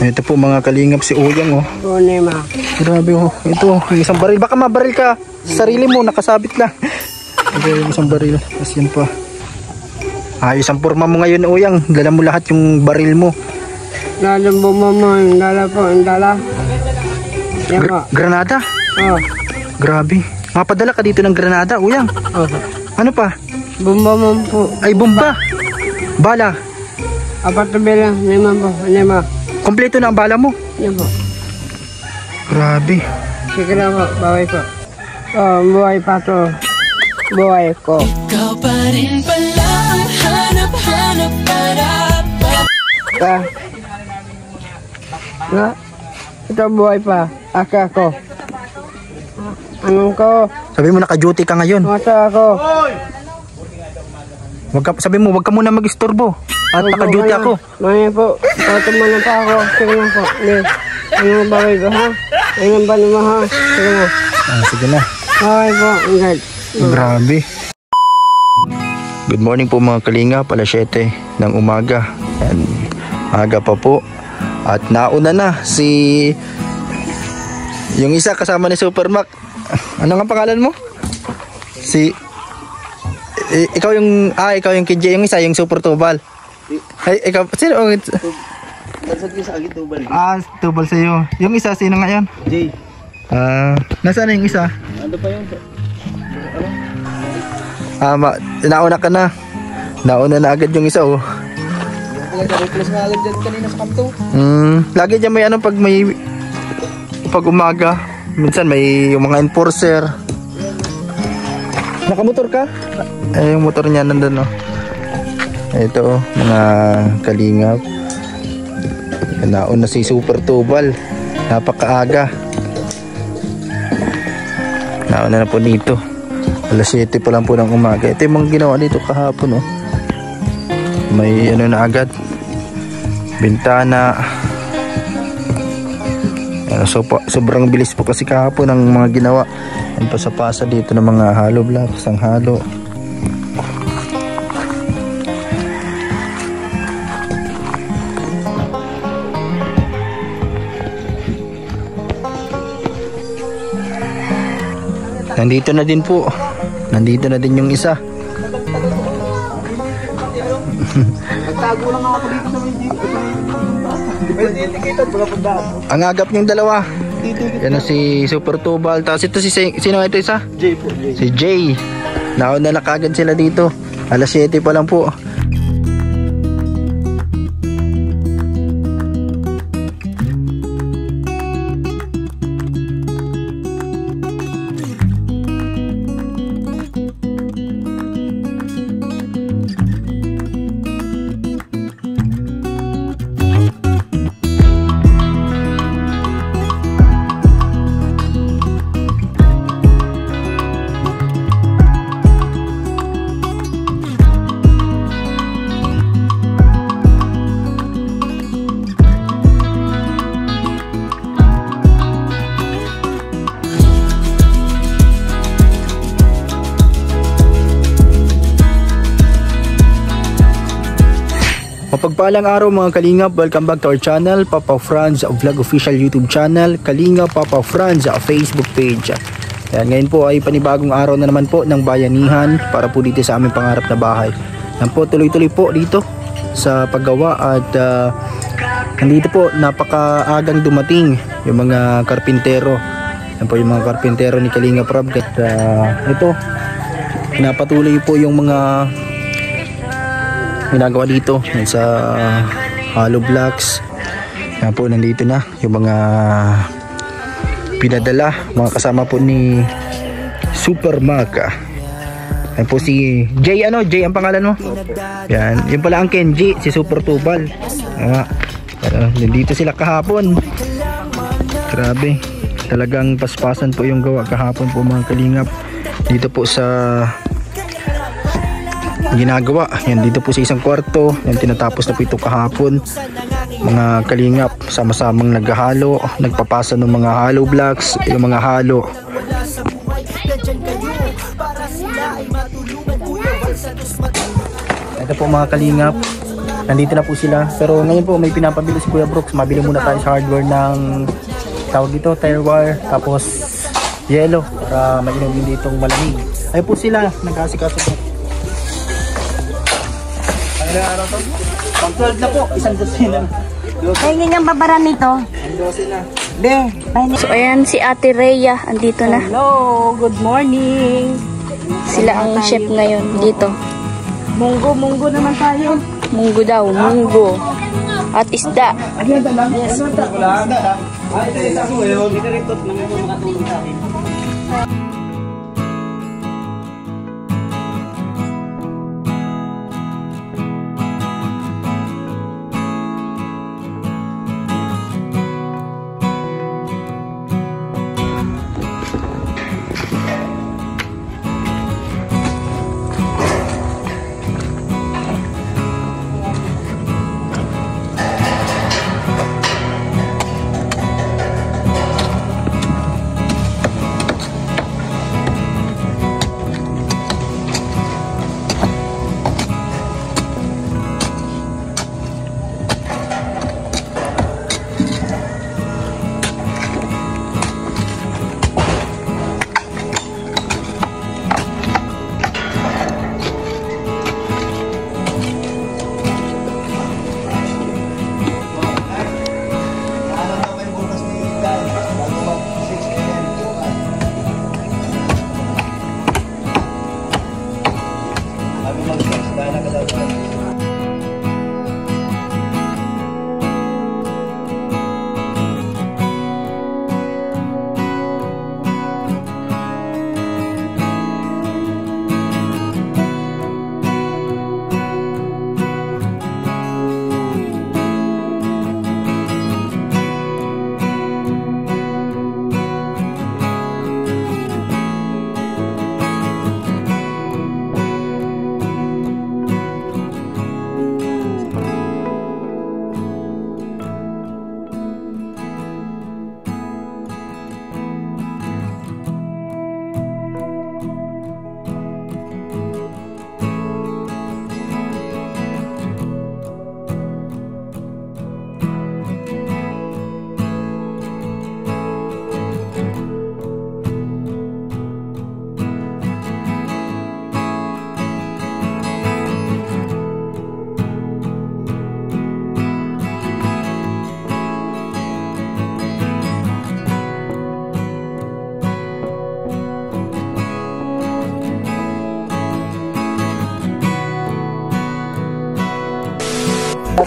Ito po mga kalingap si Uyang oh. Unima. Grabe oh. Ito, yung isang baril. Baka mabaril ka sa sarili mo, nakasabit lang. Ito yung isang baril. Tapos yan pa. Ayos ang forma mo ngayon Uyang. Dala mo lahat yung baril mo. Lalo mo, dala po, dala. Granada? Oh. Grabe. Mapadala ka dito ng granada Uyang. Oh. Ano pa? Bomba mo po. Ay bomba. Bala. Apat na bilang, 5 po, 5. Kompleto na ang bala mo. Yan po. Grabe. Sige na po, buhay po. Oh, buhay pa to. Buhay ko. Ikaw pa rin pala ang hanap-hanap para Ito buhay pa. Aka ko. Anong ko? Sabi mo naka-duty ka ngayon. Mata ako. Sabi mo wag ka muna mag-istorbo. At naka-duty ako. Maya po. Patuman na pa ako. Sige na po. Ano bagay ko ha? Ano ba naman ha? Sige na. Sige na. Okay po. Ingad. Grabe. Good morning po mga kalingap. Alas 7 ng umaga. Yan. Aga pa po. At nauna na si yung isa kasama ni Supermac. Ano nga pangalan mo? Ikaw yung KJ, yung isa yung Super Tubal. Ay, ikaw sino? Tubal sa iyo. Yung isa sino ngayon? Jay. Nasaan na yung isa? Ano pa yun? Nauna ka na. Nauna na agad yung isa oh. Replace nga agad dyan kanina sa kanto. Lagi dyan may pag umaga. Minsan may yung mga enforcer. Nakamotor ka? Yung motor niya nandun oh. Ito oh, mga kalingap. Nauna si Super Tubal. Napakaaga. Nauna na po dito. Alas 7 pa lang po ng umaga. Ito yung mga ginawa dito kahapon oh. May ano na agad. Bintana. Sobrang bilis po kasi kahapon ng mga ginawa. Ang pasapasa dito ng mga hollow blocks, ang halo. Nandito na din po. Nandito na din yung isa. Nagtago lang ako dito sa Ang agap niyong dalawa. Yan na si Super Tubal. Tapos ito sino ito isa? Jay po. Si Jay. Nauna na kagad sila dito. Alas 7 pa lang po. Mapagpalang araw mga Kalingap, welcome back to our channel, Papa Franz Vlog Official YouTube channel, Kalingap Papa Franz Facebook page. Ayan, ngayon po ay panibagong araw na naman po ng bayanihan para po dito sa aming pangarap na bahay. Yan po, tuloy-tuloy po dito sa paggawa at nandito po napakaagang dumating yung mga karpintero. Yan po yung mga karpintero ni Kalingap Rob. At ito, pinapatuloy po yung mga ginagawa dito sa hollow blocks. Yan po, nandito na yung mga pinadala, mga kasama po ni Supermac. Yan po si Jay, Jay ang pangalan mo? Yan, yun pala ang Kenji, si Super Tubal. Nandito sila kahapon. Grabe, talagang paspasan po yung gawa kahapon po mga Kalingap. Dito po sa ginagawa. Yan, dito po sa isang kwarto. Yan, tinatapos na po ito kahapon. Mga Kalingap, sama-samang naghahalo, nagpapasa ng mga hollow blocks, yung mga halo. Ito po mga Kalingap, nandito na po sila. Pero ngayon po may pinapabili si Kuya Brooks. Mabili muna tayo sa hardware ng tawag dito, tire wire, tapos yelo para mainom din ditong malamig. Ayun po sila, nagkasikaso po. Ano araw to? Pang 12 na po, isang dosina. Ay, nga babara nito. Ang dosina. Be, So ayan si Ate Rhea, andito na. hello, good morning. Sila ang chef ngayon dito. Munggo naman tayo. Munggo daw, munggo. At isda.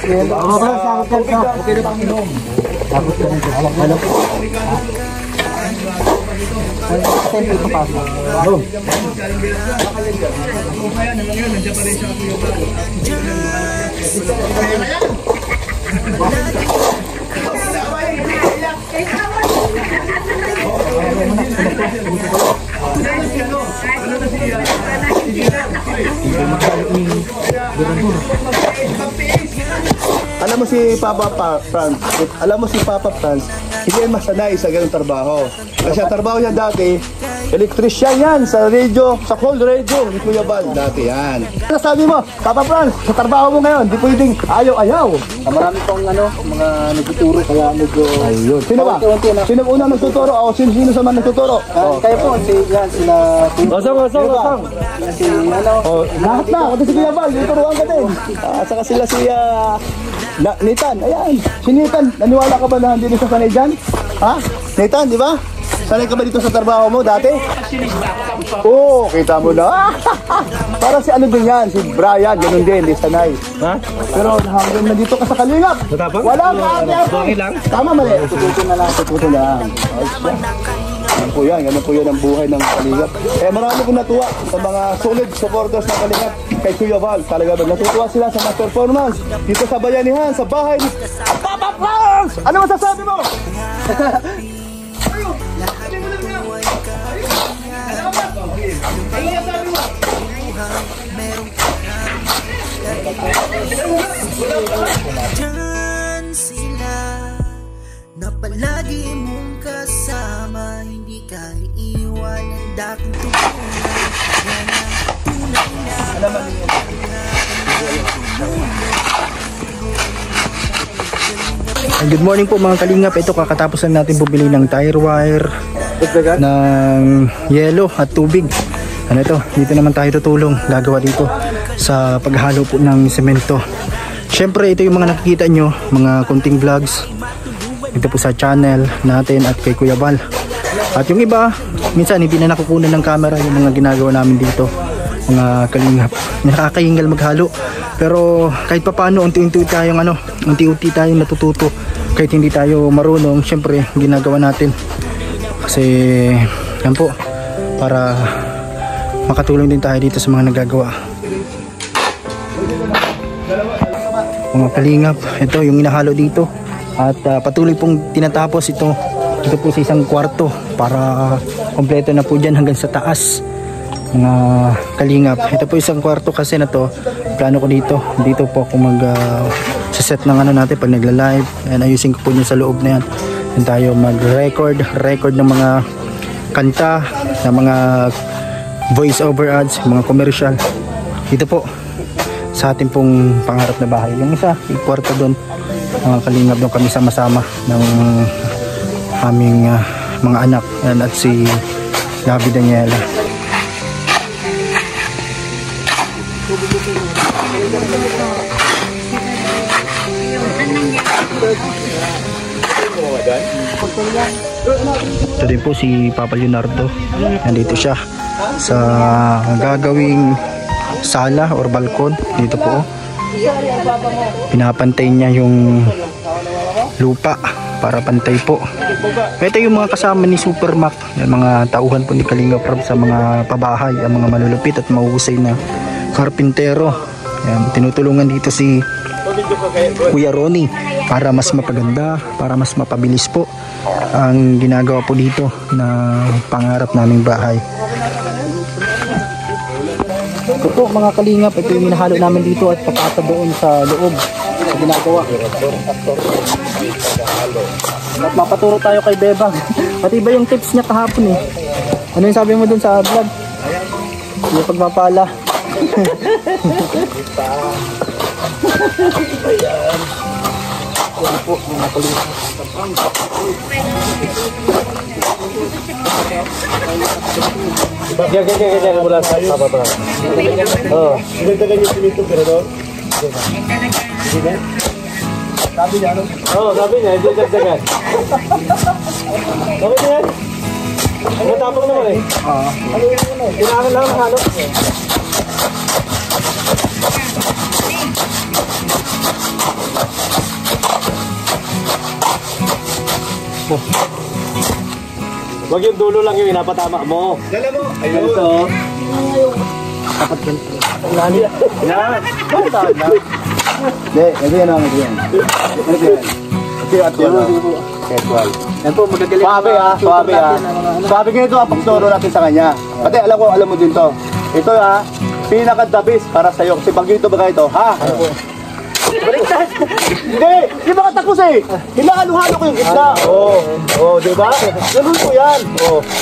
Okay na pang inom. Tapos na dito. Alam ko. Tempo ito pa. Alam mo si Papa Franz, hindi yan masanay sa ganung trabaho. Kasi ang trabaho niya dati, electrician yan sa radio, sa cold radio ni Kuya Bal dati yan. Ano sabi mo, Papa Franz, sa trabaho mo ngayon, di pwedeng ayaw-ayaw. Marami pong mga nagtuturo kaya medyo... Ayun. Sino ba? Sino unang nagtuturo? O sino sa man nagtuturo? Kayo po, sila... Osong. Si ano... Lahat na, kasi si Kuya Bal, tuturuan ka din. Saka sila si Nathan, ayan. Si Nathan, naniwala ka ba na hindi sa sanay dyan? Ha? Nathan, di ba? Sanay ka ba dito sa trabaho mo dati? Oo, kita mo na. Para si ano din yan, si Brian, ganun din, di sanay. Ha? Pero hanggang na dito ka sa Kalingap. Wala ka, ate. Tama, mali. Tututo lang. Ganun po yan ang buhay ng Kalingap. Marami kong natuwa sa mga solid supporters ng Kalingap kay Kuya Val. Talaga ba, natutuwa sila sa mga performance dito sa bayanihan, sa bahay ni Papa Franz! Ano masasabi mo? Diyan sila na palagi mong kasama, hindi ka iiwan ng daking tutunan. Yan ang tunay na Good morning po mga kalingap. Ito kakatapos lang natin bumili ng tire wire, ng yelo at tubig. Ano ito? Dito naman tayo tutulong. Gagawa dito sa paghalo po ng semento. Syempre ito yung mga nakikita nyo, mga kunting vlogs. Ito po sa channel natin at kay Kuya Bal. At yung iba, minsan hindi na nakukunan ng camera yung mga ginagawa namin dito. Mga kalingap. Nakakahingal maghalo. Pero kahit papaano unti-unti tayong natututo. Kahit hindi tayo marunong, syempre ginagawa natin. Kasi yan po, para makatulong din tayo dito sa mga nagagawa. Mga kalingap, ito yung inahalo dito. At patuloy pong tinatapos ito po sa isang kwarto para kompleto na po dyan hanggang sa taas. Mga kalingap, ito po isang kwarto kasi na to. Plano ko dito po ako set ng natin pag nagla-live, and ayusin ko po yun sa loob na yan. And tayo mag-record ng mga kanta, ng mga voice over ads, mga commercial dito po sa ating pong pangarap na bahay. Yung isa, yung kwarto doon, mga kalingap, doon kami sama-sama ng aming mga anak at si Gabi Daniela. Ito din po si Papa Leonardo. Nandito siya sa gagawing sala or balkon. Dito po pinapantay niya yung lupa para pantay po. Ito yung mga kasama ni Super Mac, yung mga tauhan po ni Kalinga Prab sa mga pabahay, ang mga malulupit at mahusay na karpintero. Yan, tinutulungan dito si Kuya Ronnie para mas mapaganda, para mas mapabilis po ang ginagawa po dito na pangarap naming bahay. Ito po mga kalingap, ito yung minahalo namin dito at papata doon sa loob na ginagawa. At mapaturo tayo kay Bebang. Pati ba yung tips niya kahapon eh? Ano yung sabi mo dun sa vlog? Yung pagpapala. Yan po mga kalingap. Ganyan mula sa baba. Oh, dinagdagan yung simento pero doon. Sige. Sabi niya, ano? Oo, sabi niya, hindi dagdagan. Sabi niya yan? Matapang naman eh. Ano yung ano? Kailangan lang ng halo. Wag yung dulo lang yung inapatama mo. Dala mo. Ayun. Ito. Dapat yan. Lali. Yan. Basta na. Hindi, yan ang yan. Ito at yan. Casual. Yan po, magagaling. Suabe ha. Suabe ganito ang pagturo natin sa kanya. Pati alam mo din to. Ito ha, pinaka-dabis para sa'yo. Kasi pag dito ba ito, ha? Baliktad! Hindi! Di ba katapos eh? Hinahalo-halo ko yung gitna. Oo, di ba? Ganun po yan.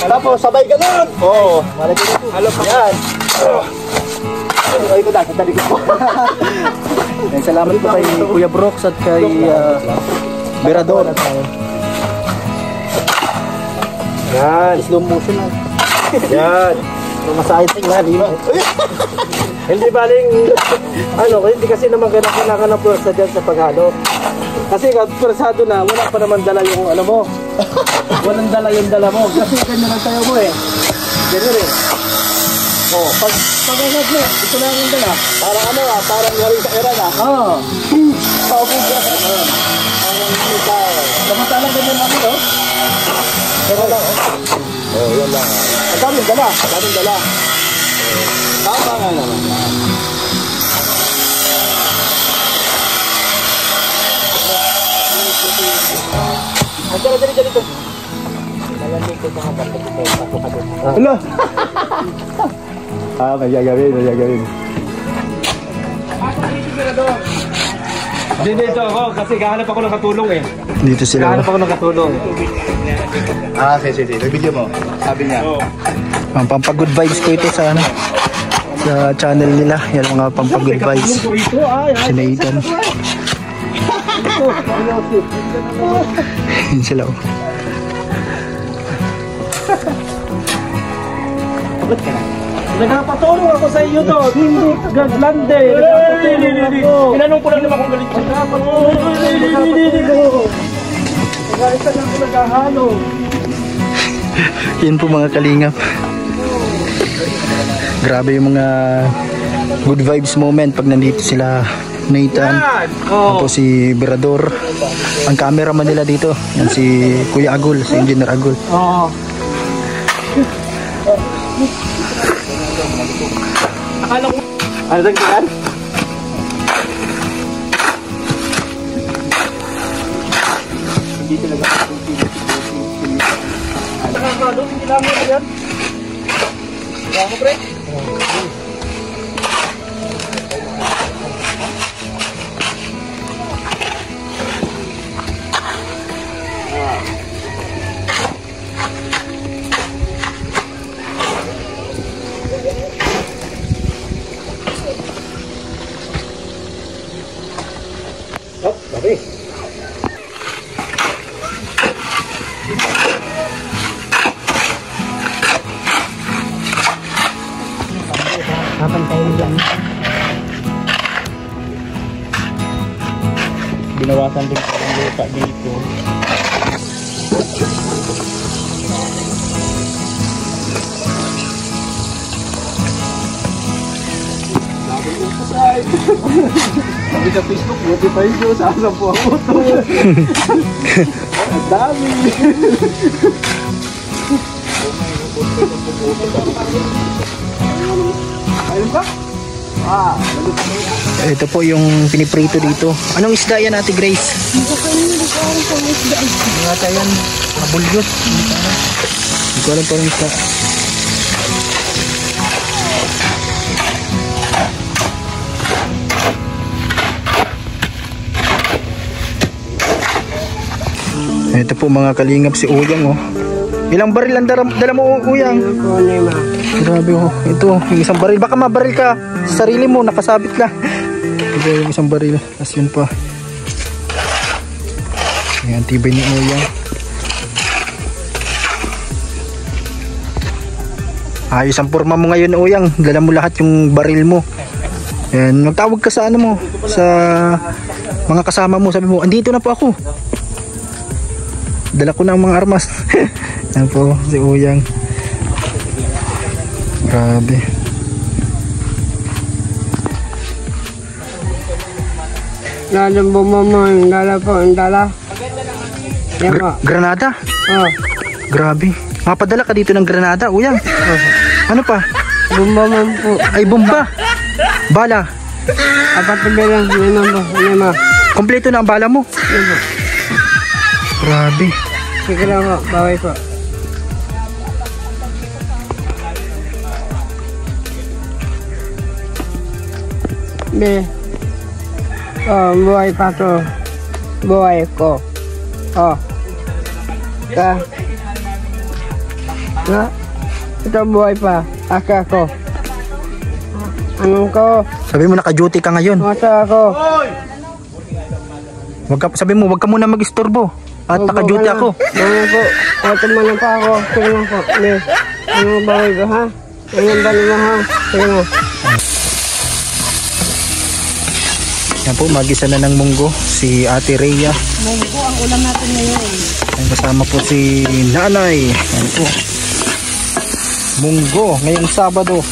Tapos sabay ganun. Halo pa yan. Ay ko na, sa talikod po. Salamat po kay Kuya Brooks at kay Berador. Yan. Slow motion lang. Yan. Masahid nga, di ba? Hindi baling, hindi kasi naman kailangan ng pwersa dyan sa paghalo. Kasi pwersado na, wala pa naman dala yung mo. Walang dala yung dala mo. Kasi ganyan ang tayo mo eh. Ganyan eh. Pag angat mo, ito na yung dala. Parang ngaring sa era na. Paupo ka. Parang ikaw. Samantalang ganyan namin, Pero lang, yan lang. Ang daming dala. Tama nga naman. Dito. Hello. May gagawin. Dito ako kasi gahanap ako ng katulong eh. Dito sila. Gahanap ako ng katulong. Sige. Nagbigyan mo. Sabi niya. Pampag-good vibes ko ito sa sa channel nila. Yan mga pampag-good vibes. Si Nathan. Yan sila oh. Nagpapatulong ako sa iyo to. Hindi gaglande. Nagpapatulong ako. Inanong ko lang naman kung galit ko. Nagpapatulong ako. Nag-aisa lang ko naghahalo. Yan po mga kalingap. Grabe yung mga good vibes moment pag nandito sila Nathan. Tapos si Berador. Ang cameraman nila dito. Yan si Kuya Agul, si Engineer Agul. Oo. Akala ko. Ano dagdagan? Hindi talaga. Nakakado, hindi lang mo yan. Kaya mo pre? Binawasan din ko ang lupa dito. Sabi sa Facebook, notify nyo, sasampu ako to. Ang dami. Ayun ba? Ito po yung piniprito dito. Anong isda yan, Ate Grace? Mga tayo yan. Mabulyot. Hindi ko alam po ang isda. Ito po mga kalingap si Uyang oh. Ilang baril ang dala mo Uyang? Grabe oh. Ito yung isang baril. Baka mabaril ka sa sarili mo. Nakasabit lang. Ito yung isang baril. Tapos yun pa. Ayan, tibay ni Uyang. Ayos ang forma mo ngayon Uyang. Dala mo lahat yung baril mo. Ayan, magtawag ka sa ano mo. Sa mga kasama mo. Sabi mo, andito na po ako. Dala ko na ang mga armas. Yan po si Uyang. Grabe. Lalang bumamang, dala po, ang dala. Yan po. Granada? Oh, Grabe. Mapadala ka dito ng granada, Uyang. Ano pa? bumamang po. Ay, bomba. Bala. Apat na bilang, yan po, yan po. Kompleto na ang bala mo. Yan po. Grabe. Sige lang po, baway po. Be. Oh, buhay pa to. Buhay ko. Oh. Ka. Ha? Ito buhay pa. Aka ko. Anong ko? Sabi mo naka-duty ka ngayon. Mata ako. Sabi mo, wag ka muna mag-istorbo. At naka-duty ako. Ano po? Ito man pa ako. Sige lang po. Be. Anong buhay ko ha? Anong ba naman ha? Sige lang. Yan po, magisa na ng munggo si Ate Rhea. Munggo ang ulam natin ngayon. Yan, kasama po si Nanay. Yan po. Munggo, ngayong Sabado.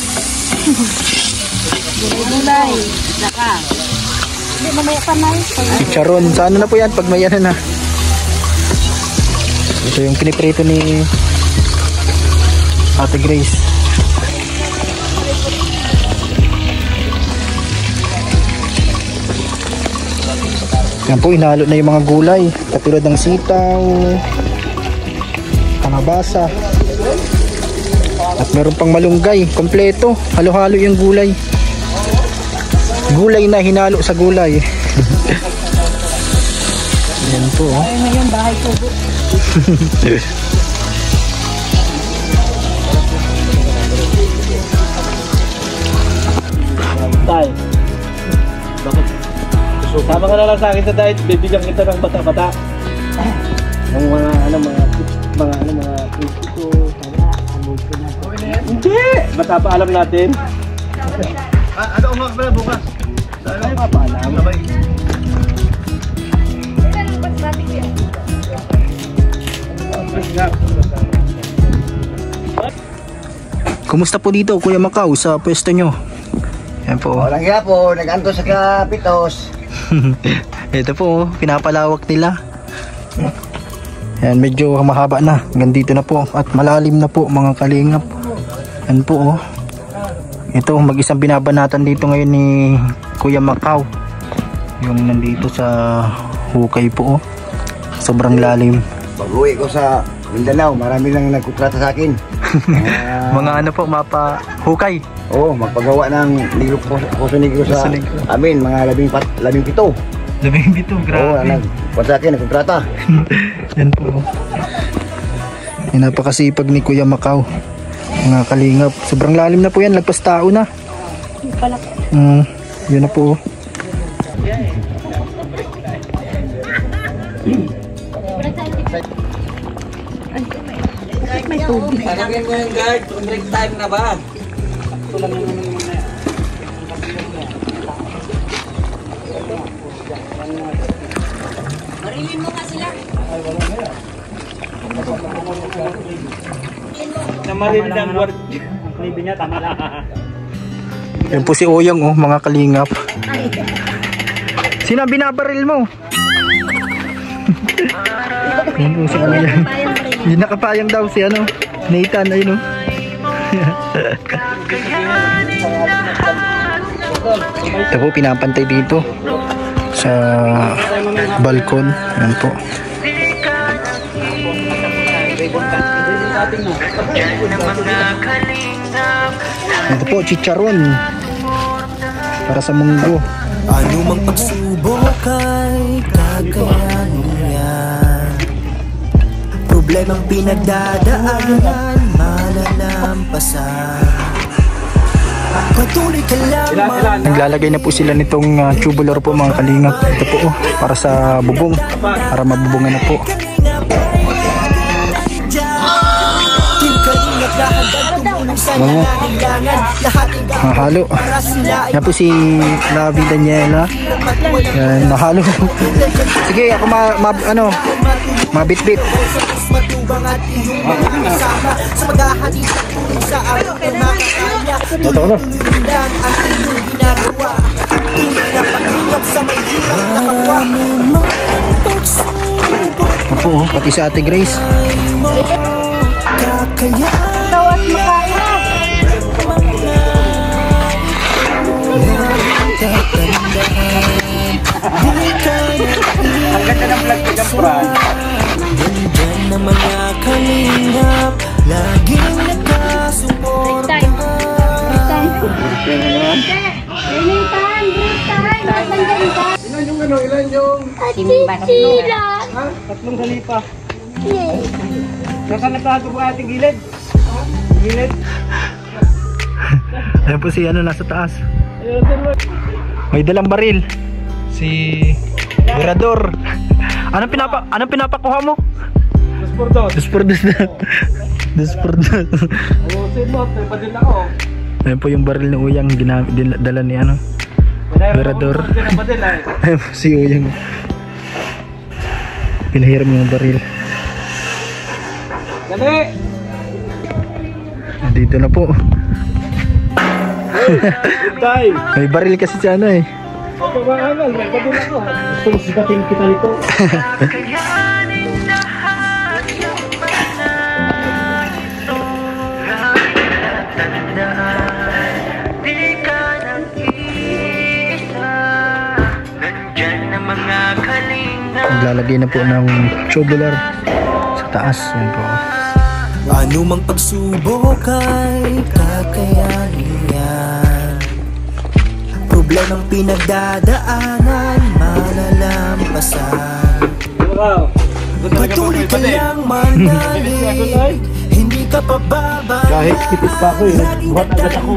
Gulay. Saka. Hindi, mamaya pa na. Chicharon. Sa ano na po yan? Pag may ano na. Ito yung piniprito ni Ate Grace. Yan po, inalo na yung mga gulay. Katulad ng sitaw, kalabasa. At meron pang malunggay. Kompleto. Halo-halo yung gulay. Gulay na hinalo sa gulay. Yan po. Oh. Ay, ngayon, bahay tubo. Sama ka na lang sa akin sa diet, bibigyan kita ng bata-bata. Ng mga kristo. Hindi! Bata pa alam natin. Ano umag pala bukas? Ano pa alam? Kumusta po dito Kuya Macau sa pwesto nyo? Yan po. Walang hirap po, nag-anto sa kapitos. Ito po, pinapalawak nila. Yan, medyo mahaba na. Hanggang dito na po. At malalim na po mga kalingap. Yan po. Ito, mag-isang binabanatan dito ngayon ni Kuya Macau. Yung nandito sa hukay po. Sobrang lalim. Pag-uwi ko sa Mindanao, marami nang nagkutrata sa akin. Mga ano po, mapa hukay. Oo, magpagawa ng Puso Negro sa Puso Negro. amin, mga 17. 12, grabe. Oo, sa akin, nagkutrata. Yan po. Yan, napakasipag ni Kuya Macau. Mga kalingap. Sobrang lalim na po yan. Lagpas tao na. Yun na po. Tanagin mo yung guard, break time na ba? Marilin mo nga sila. Namarin ng guard. Libi niya, tama lang. Yan po si Oyang, oh, mga kalingap. Sino ang binabaril mo? Yan po si Oyang. Hindi nakapayang daw si ano, Nathan, ayun oh. Ito po, pinapantay dito sa balkon. Yan po. Ito po, chicharon para sa munggo. Ano mang pagsubok ay kakayanin yan. Problemang pinagdadaanan, malalampasan. Patuloy ka lamang. Naglalagay na po sila nitong tubular po mga kalingap. Ito po oh, para sa bubong, para mabubungan na po. Mahalo. Yan po si Lavi Daniela. Yan, mahalo. Sige, ako mabit-bit. Ito na. Opo, pati si Ate Grace. Tawat makayap. Ang ganda ng vlog ko dyan, Fran. Nandyan na mga kalingap, laging nakasuporta. Ilan yung Tatlong salipa. Nasaan nagkato po ating gilid? Gilid? Ayan po si ano nasa taas. May dalang baril. Si Mirador. Anong pinapakuha mo? Dos por dos. Dos por dos na. Dos por dos. Ayusin mo, padil ako. Ayan po yung baril ng Uyang dala ni ano. Mirador. Ayan po si Uyang. Pinahiram yung baril. Dali! Dito na po. Good time! May baril kasi si ano eh. Pamaangal, may padil ako. Gusto mo sigatin kita nito. Maglalagay na po ng tubular sa taas. Yan po. Ano mang pagsubok ay kakayanin yan. Problemang pinagdadaanan, malalampasan. Patuloy ka lang manalig, hindi ka pababa. Kahit tipis pa ako eh, buhat agad ako.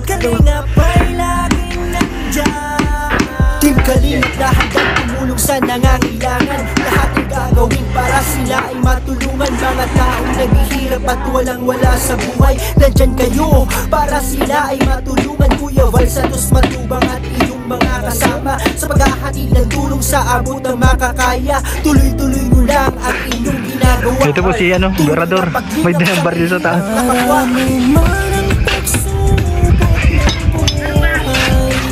Kalingap ay laging nandyan. Team kalingap na handang tumulong sa nangangailangan. Lahat ay gagawin para sila ay matulungan. Mga taong naghihirap at walang-wala sa buhay, nandyan kayo para sila ay matulungan. Kuya Val Santos Matubang at iyong mga kasama sa paghahatid ng tulong sa abot ng makakaya. Tuloy-tuloy mo lang ang inyong ginagawa. Ito po si Berador, may dalang baril sa taas.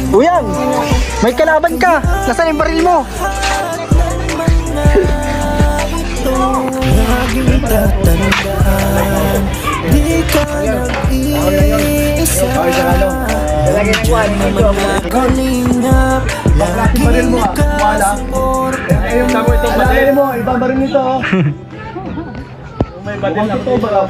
Uyang, may kalaban ka. Nasaan yung baril mo? Laging tatandaan, di ka nag-iisa. Kalingap, laging nakasuporta. Alala mo, ibang baril nito. May badil na po ba?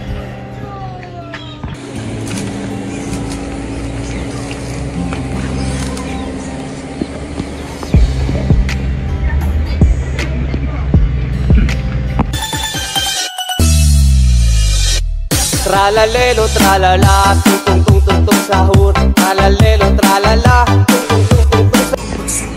Tralalelo, tralala, tung tung tung tung tung sahur. Tralalelo, tralala, tung tung tung tung tung sahur.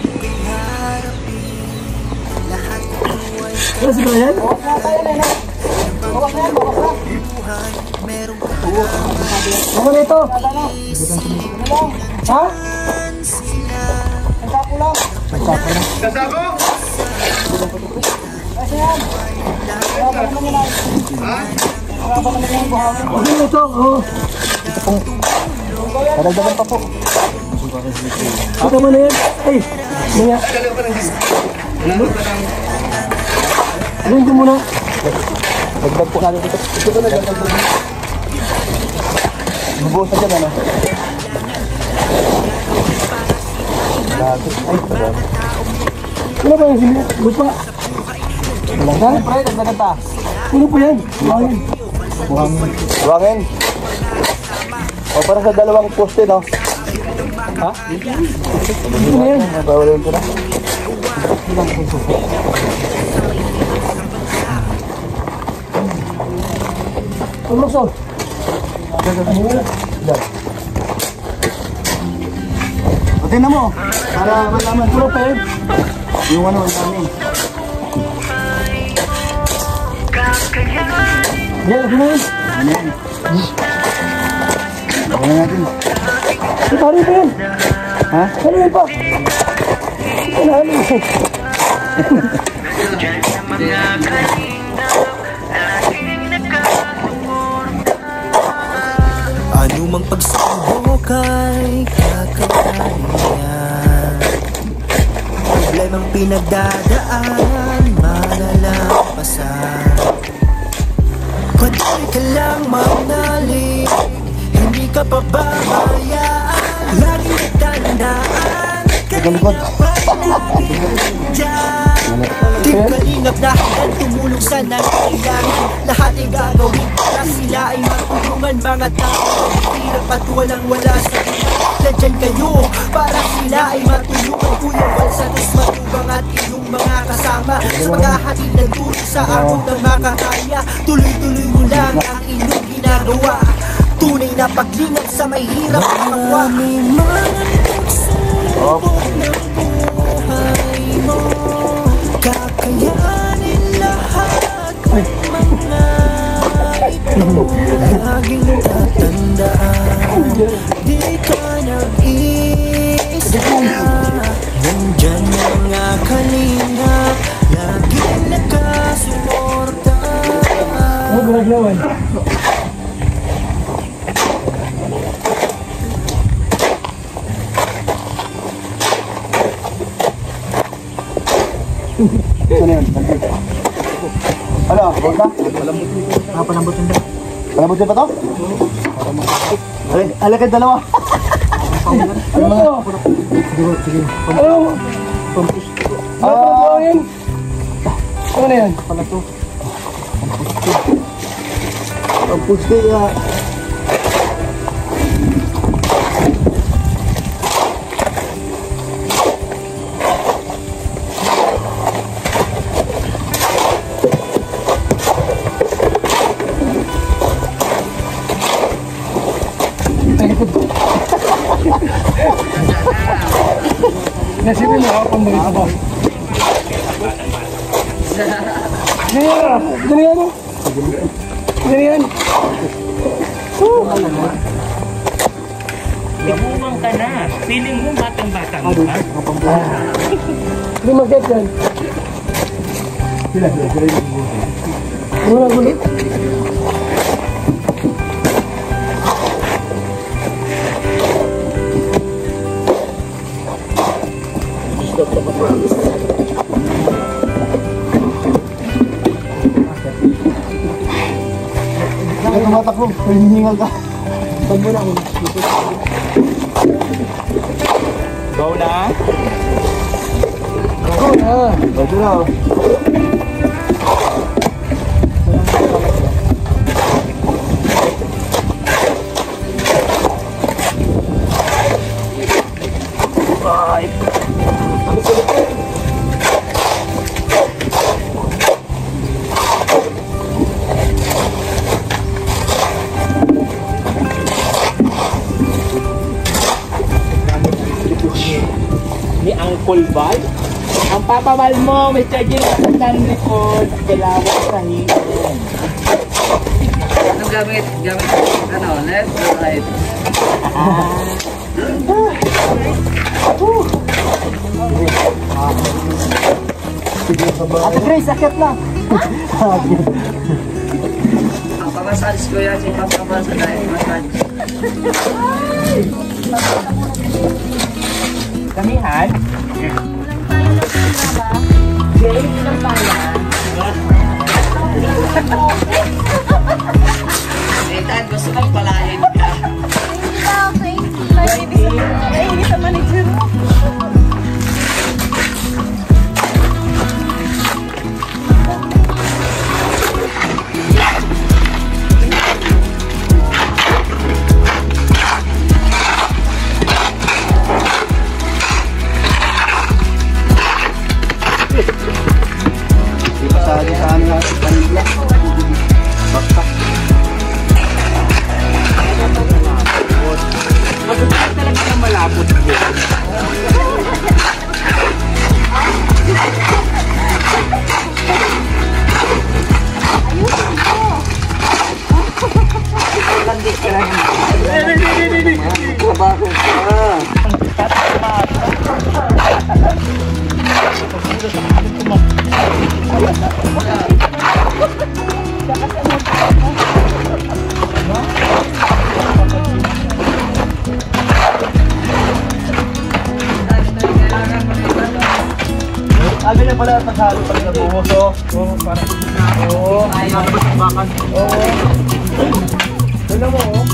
Ano nito? Ha? Ano ito? Kadagdagan pa po. Ito mo na yan. Ay, mga. Alin ko muna. Dagdag po natin dito. Ito ba nagdagdag? Mabuos na dyan, ano? Ano ba yung sili? Ba't pa? Siyempre, dagdagan ta. Ano pa yan? Buhangin. Buhangin. O, para sa dalawang poste, no? Ha? Ano na yan? Bawalin ko na. Pagluso. Pati na mo. Para malaman. Ano pa yan? Yung ano, ang dami. Yan, ano yan? Ano yan? Bawalin natin. Ito, ano pa yan? Ha? Ano yan pa? Ano, ano? Ano mang pagsubok ay kakayanin. Problemang pinagdadaan, malalampasan. Patuloy ka lang manalig, hindi ka pababayaan. Laging tandaan, kanina pa dyan. Di kalingap na handang tumulong sa nangangailangan. Lahat ay gagawin para sila ay matulungan. Mga tao hirap at walang-wala sa buhay, nandyan kayo para sila ay matulungan. Kuya Val Santos Matubang at iyong mga kasama sa paghahatid ng tulong sa abot ng makakaya. Tuloy-tuloy mo lang ang inyong ginagawa. Tunay na paglingap sa may hirap at kapwa. Kakayanin lahat ng mga ito. Laging tatandaan, di ka nag-iisa. Nandyan mga kalingap, laging nakasuporta. Ano ginaglawan? Ano yan? Ano? Huwag ka? Palambutin na. Palambutin pa to? Alakad dalawa. Ano to? Ano? Buhangin? Ano na yan? Pala to. Ang pusti, Nasipin mo ako kung bakit ako. Dali yan. Dali yan. Ibumang ka na. Feeling mo batang-batang ka. Hindi mag-get yan. Sila. Wala gulit. Kaya tumatakbo, hinihingal ka. Pagbo na ako. Go na. Go na. Ito na. Ni Uncle Val. Ang papabal mo, Mr. Jim, sa likod, kailangan sa hipon. Anong gamit? Gamit, ano, left or right? Ate Grace, akit lang. Ang pamasalis ko yan, si Papa sa dahil massage. Kamihan? Galing ng pala. Nathan, gusto kong palayan ka. Ay, hindi sa manager mo. Pasado sa ano natin, kanila. Baktak. Magkakita talaga ng malabot mo. Landi ka lang. Trabaho ka. Aga na pala paghalo pala sa buhos. Oo, para. Oo, bakbakan. Oo. Tignan mo, oh.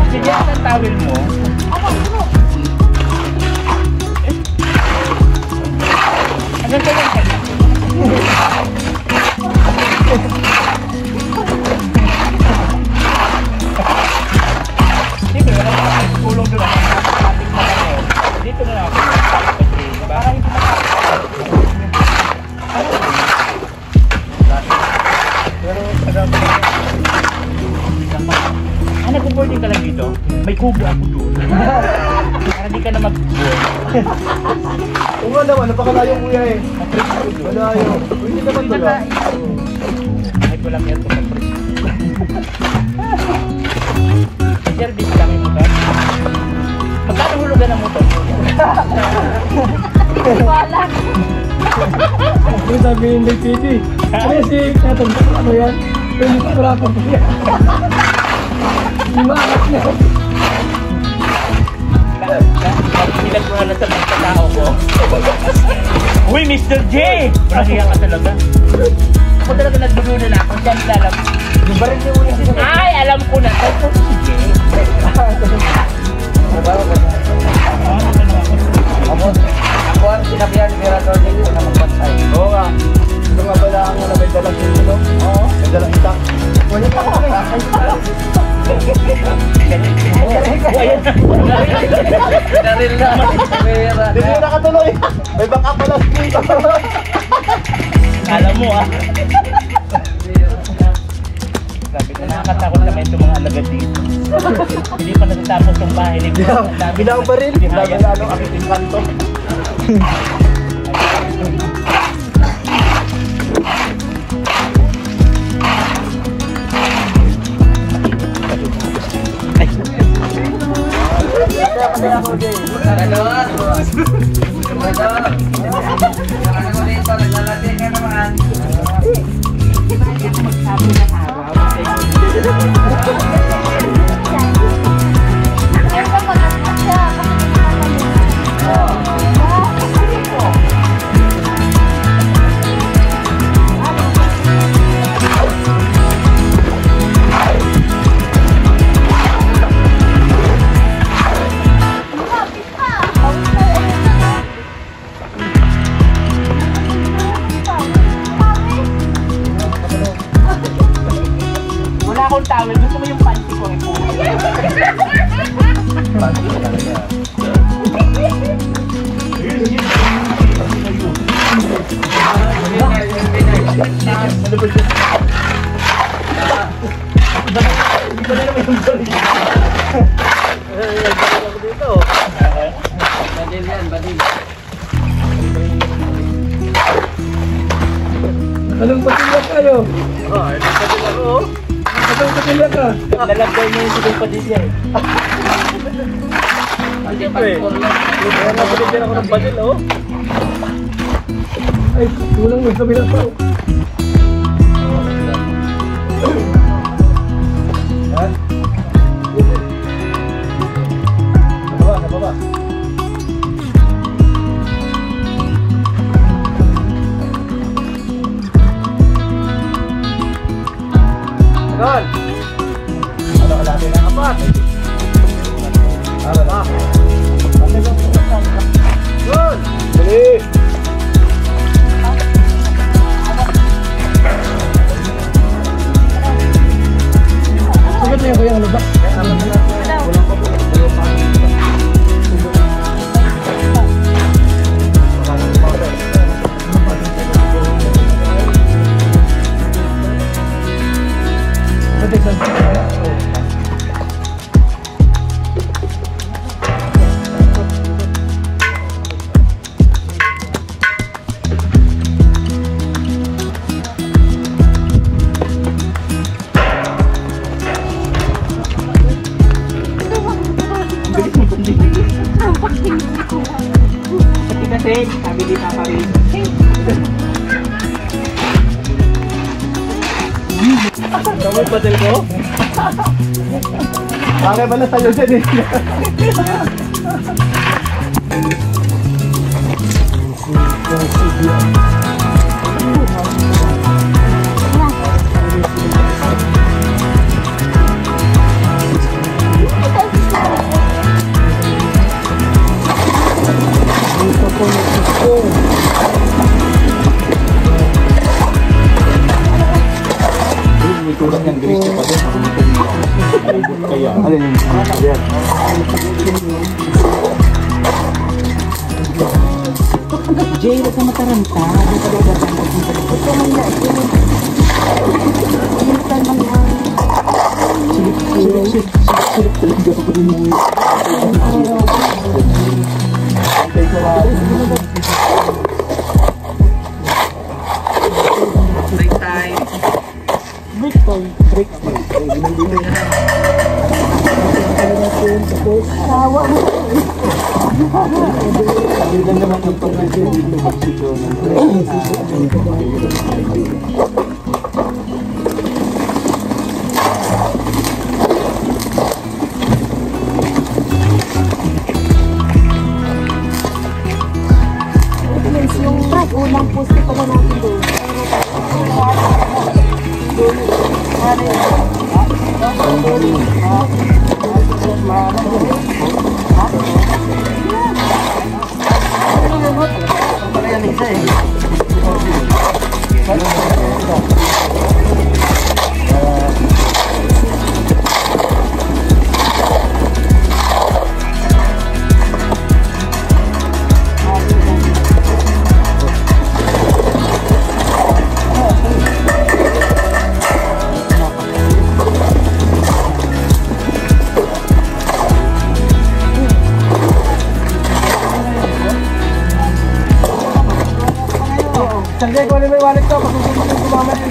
Sige, ang tawil mo. Hanggang kayo ka na. Sige, wala ka ng tulong doon. Napakating mo na yun. Dito na ako. Para hindi pero nag-boarding ka lang dito? May kubo ako doon. Para di ka na mag-board. Oo nga naman, napakalayo kuya eh. Malayo. Hindi naman pala. Ay, ko lang yan ito mag-press. Service lang yung motor. Magkano hulugan ng motor? Wala. Yung sabihin ng TV. Ano si Tatang, ano yan? Yung wala pa po yan. Umakas na. Silag mo na sa pagkatao ko. Uy, Mr. J! Walang hiya ka talaga. Ako talaga nagdudunan na ako. Diyan lalam. Yung ba rin si Uy? Ay, alam ko na. Ito si J. Ako mo ah. Sabi ko, nakakatakot naman itong mga alagad dito. Hindi pa natatapos yung bahay. Binaw pa rin. Lalo akitin kanto. Tawel, gusto mo yung panty ko eh po. Panty ko talaga. Badil yan, badil. Anong patilya kayo? Badil ako. Anong patilya ka? Lalagay mo yung sigong padilya eh. Kaya napaligyan ako ng badil, oh. Ay, tulang mo sa bilang. Ha? Sa baba. Ganon. Ano ka natin ang apat? Wala. Good. Dali. Sagot na yung kaya ano ba? Kasi, sabi di Papa Rin. Kamu badal ko? Bakit ba na sa'yo dyan eh? Tulad ng gris niya pa din. Kaya, ano yung yan? Jay, huwag ka mataranta. Huwag ka daw huwag ka man na. Silip talaga ako rin mo. Break time. Break time. Tawa mo. Hindi lang naman ang pag-ibig dito magsito ng Yung Brad, unang post pala natin doon.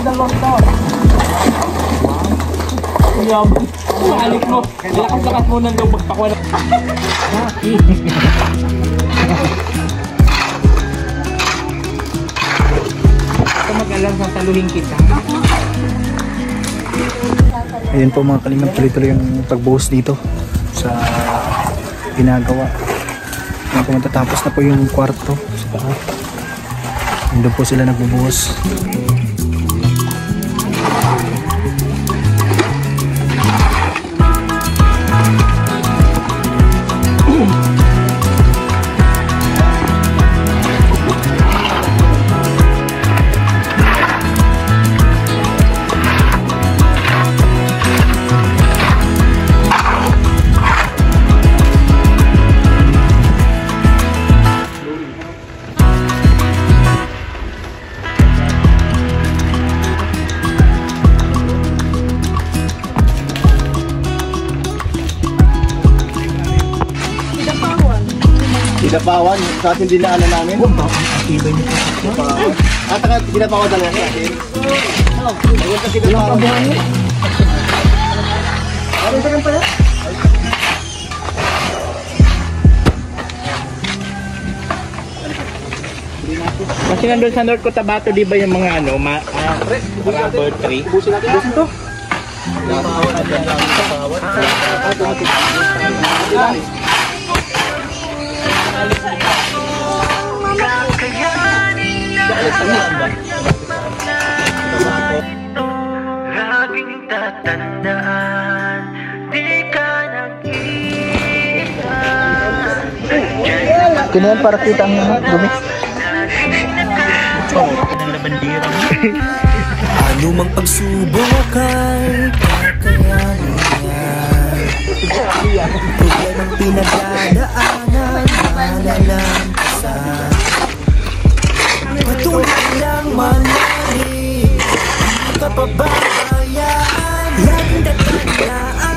dalawang to. Wow. Mahalik mo. Lakas-lakas mo nang magpakuha na. Kung mag-alam sa taluhin kita. Ayun po mga kalingap, tuloy-tuloy yung pagbuhos dito sa ginagawa. Kung matatapos na po yung kwarto, doon po sila nagbubuhos. Ginapawan, sa atin dinaanan namin. Iba niyo po. At saka ginapawan talaga sa atin. Ayun sa ginapawan. Ano sa pa yan? Kasi nandun sa North Cotabato, di ba yung mga ano, rubber tree? Busin natin. Busin to. Laging tatandaan, di ka nag-iisa. Kinayan para kita ang dumi. Ano mang pagsubok ay kakayanin yan. Problemang pinagdadaanan, malalampasan. Patuloy lang manalig, hindi ka pababayaan. Laging tatandaan,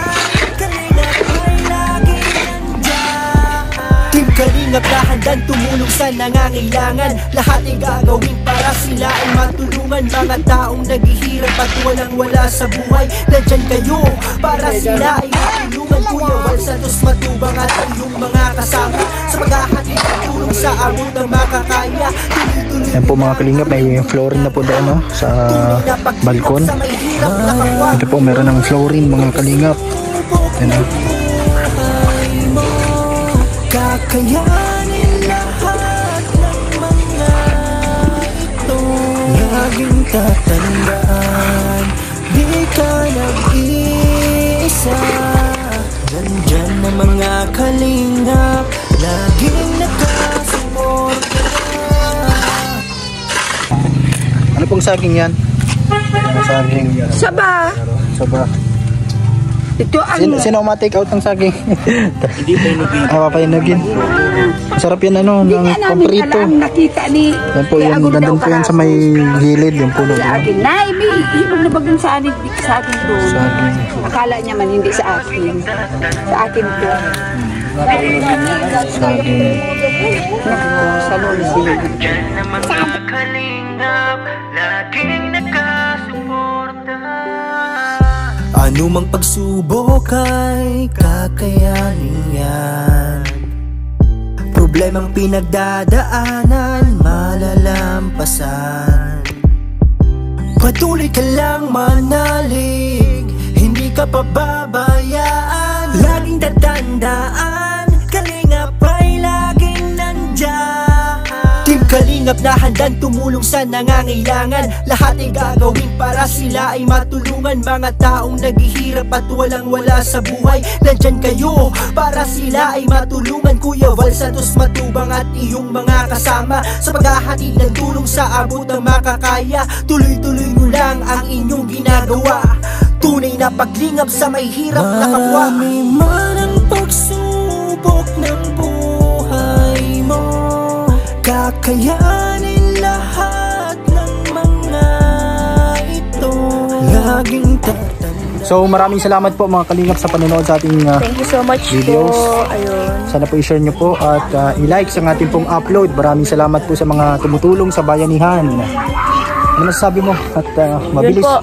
kalingap ay laging nandyan. Team Kalingap na handang tumulong sa nangangailangan. Lahat ay gagawin para sila ay matulungan. Mga taong naghihirap at walang wala sa buhay, nandyan kayo para sila ay matulungan. Kuya Val Santos Matubang at iyong mga kasama sa paghahatid at tulong sa abot ng makakaya. Yan po mga kalingap, may flooring na po doon no, sa balkon. Ito po meron ng flooring mga kalingap. Yan o. Kakayanin lahat ng mga ito. Laging tatandaan, di ka nag-iisa. Nandyan na mga kalingap, laging nakasuporta. Ano pong saging yan? Saging. Saba. Saba. Ito ang... Sino ma-take out ng saging? Hindi pa inugin. Papainugin. Masarap yan ano, ng pamprito. Nakita ni... Yan po yung, nandun po yan sa may gilid, yung puno. Sa akin. Nay, may ibang na bagong sa akin doon. Saging. Akala niya man hindi sa akin. Sa akin to. Saging. Sa lolo sila. Nandyan na mga kalingap, laging nakasuporta. Ano mang pagsubok ay kakayanin yan. Problemang pinagdadaanan, malalampasan. Patuloy ka lang manalig, hindi ka pababayaan. Laging tatandaan, kalingap ay laging nandyan. Team Kalingap na handang tumulong sa nangangailangan. Lahat ay gagawin para sila ay matulungan. Mga taong naghihirap at walang wala sa buhay, nandyan kayo para sila ay matulungan. Kuya Val Santos Matubang at iyong mga kasama sa paghahatid ng tulong sa abot ng makakaya. Tuloy-tuloy nyo lang ang inyong ginagawa. Tunay na paglingap sa may hirap na kapwa. Marami man ang pagsubok ng buhay mo, kakayanin lahat ng mga ito. Laging tatanda. So maraming salamat po mga kalingap sa panonood sa ating Thank you so much videos. po. Ayun. Sana po i-share nyo po at i-like sa ating pong upload. Maraming salamat po sa mga tumutulong sa bayanihan. Ano masasabi mo? At mabilis. Yun po,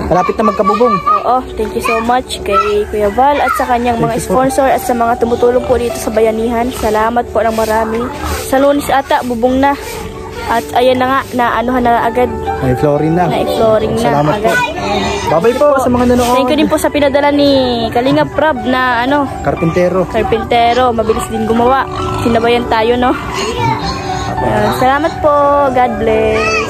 malapit na magkabubong. Oo, thank you so much kay Kuya Val at sa kanyang mga sponsor at sa mga tumutulong po dito sa bayanihan. Salamat po ng marami. Sa Lunes ata, bubong na. At ayan na nga, naanuhan na agad. Na-flooring na. Na-flooring na Salamat agad. po. Babay po sa mga nanonood. Thank you din po sa pinadala ni Kalingap Prab na Karpintero. Mabilis din gumawa. Sinabayan tayo, no? Salamat po. God bless.